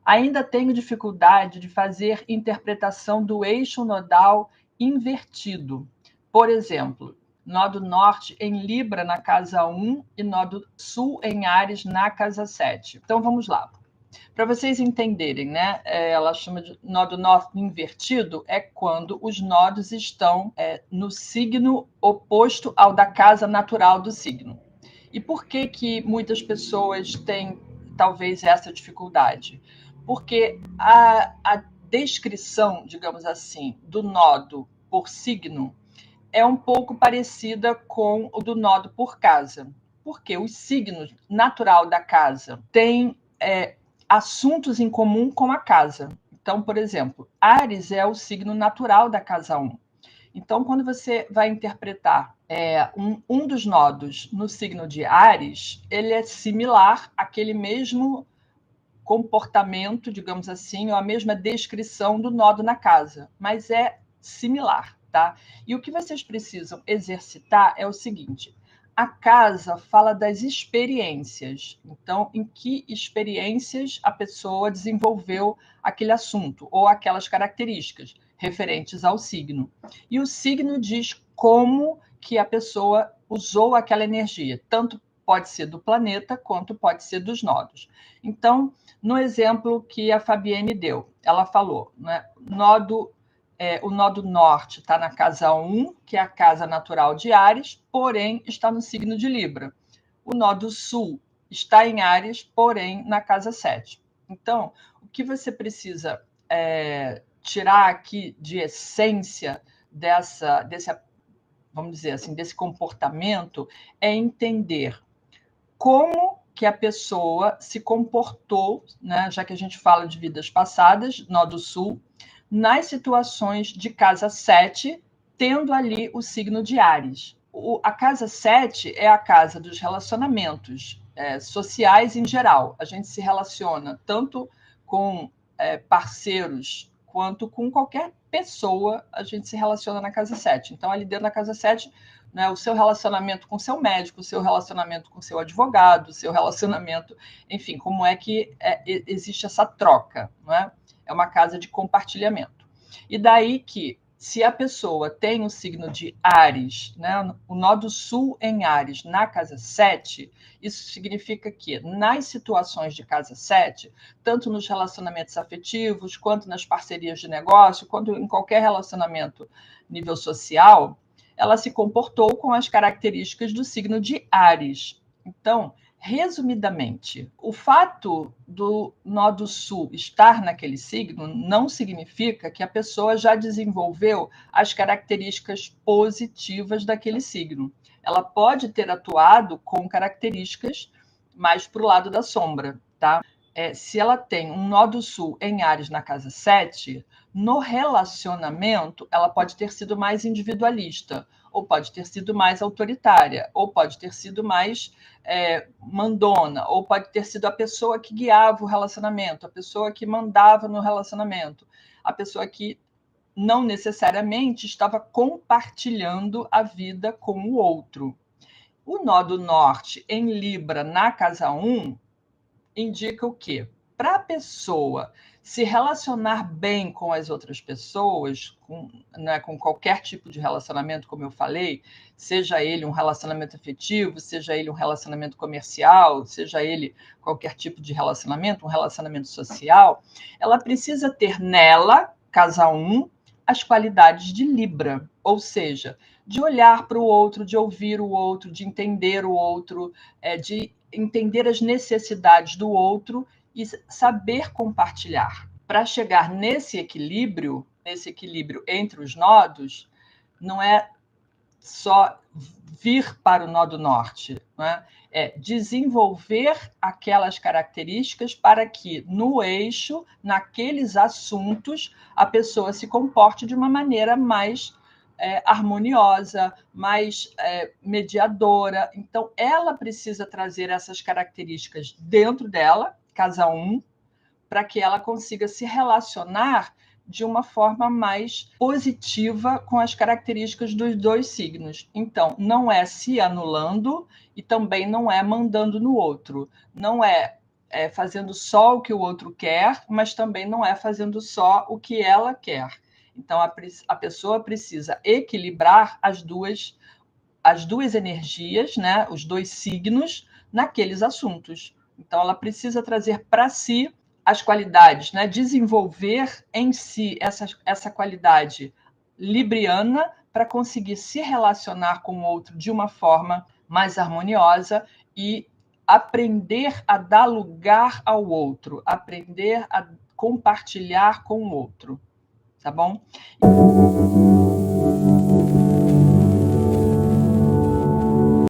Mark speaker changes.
Speaker 1: Ainda tenho dificuldade de fazer interpretação do eixo nodal invertido. Por exemplo, nó do norte em Libra na casa 1 e nó do sul em Áries na casa 7. Então vamos lá. Para vocês entenderem, né? Ela chama de nó do norte invertido, é quando os nodos estão no signo oposto ao da casa natural do signo. E por que muitas pessoas têm talvez essa dificuldade? Porque a descrição, digamos assim, do nodo por signo é um pouco parecida com o do nodo por casa. Porque os signos natural da casa têm assuntos em comum com a casa. Então, por exemplo, Áries é o signo natural da casa 1. Então, quando você vai interpretar um dos nodos no signo de Áries, ele é similar àquele mesmo comportamento, digamos assim, ou a mesma descrição do nodo na casa, mas é similar, tá? E o que vocês precisam exercitar é o seguinte: a casa fala das experiências. Então, em que experiências a pessoa desenvolveu aquele assunto ou aquelas características referentes ao signo. E o signo diz como que a pessoa usou aquela energia, tanto pode ser do planeta quanto pode ser dos nodos. Então, no exemplo que a Fabienne deu, ela falou, né, o nodo norte está na casa 1, que é a casa natural de Áries, porém está no signo de Libra. O nodo sul está em Áries, porém na casa 7. Então, o que você precisa tirar aqui de essência vamos dizer assim, desse comportamento é entender como que a pessoa se comportou, né, já que a gente fala de vidas passadas, nó do sul, nas situações de casa 7, tendo ali o signo de Áries. A casa 7 é a casa dos relacionamentos sociais em geral. A gente se relaciona tanto com parceiros quanto com qualquer pessoa, a gente se relaciona na casa 7. Então, ali dentro da casa 7, né, o seu relacionamento com o seu médico, o seu relacionamento com o seu advogado, o seu relacionamento, enfim, como é que existe essa troca, não é? É uma casa de compartilhamento. E daí que, se a pessoa tem o signo de Áries, né, o nó do sul em Áries na casa 7, isso significa que nas situações de casa 7, tanto nos relacionamentos afetivos, quanto nas parcerias de negócio, quanto em qualquer relacionamento nível social, ela se comportou com as características do signo de Áries. Então, resumidamente, o fato do nó do sul estar naquele signo não significa que a pessoa já desenvolveu as características positivas daquele signo. Ela pode ter atuado com características mais para o lado da sombra, tá? Se ela tem um nó do sul em Áries na casa 7, no relacionamento, ela pode ter sido mais individualista, ou pode ter sido mais autoritária, ou pode ter sido mais mandona, ou pode ter sido a pessoa que guiava o relacionamento, a pessoa que mandava no relacionamento, a pessoa que não necessariamente estava compartilhando a vida com o outro. O nó do norte em Libra na casa 1 indica o quê? Para a pessoa se relacionar bem com as outras pessoas, com qualquer tipo de relacionamento, como eu falei, seja ele um relacionamento afetivo, seja ele um relacionamento comercial, seja ele qualquer tipo de relacionamento, um relacionamento social, ela precisa ter nela, casa 1, as qualidades de Libra, ou seja, de olhar para o outro, de ouvir o outro, de entender o outro, de entender as necessidades do outro e saber compartilhar. Para chegar nesse equilíbrio entre os nodos, não é só vir para o nó do norte, né? É desenvolver aquelas características para que, no eixo, naqueles assuntos, a pessoa se comporte de uma maneira mais harmoniosa, mais mediadora. Então, ela precisa trazer essas características dentro dela, casa 1, para que ela consiga se relacionar de uma forma mais positiva com as características dos dois signos. Então, não é se anulando e também não é mandando no outro. Não é fazendo só o que o outro quer, mas também não é fazendo só o que ela quer. Então, a pessoa precisa equilibrar as duas energias, né, os dois signos, naqueles assuntos. Então, ela precisa trazer para si as qualidades, né, desenvolver em si essa qualidade libriana para conseguir se relacionar com o outro de uma forma mais harmoniosa e aprender a dar lugar ao outro, aprender a compartilhar com o outro, tá bom?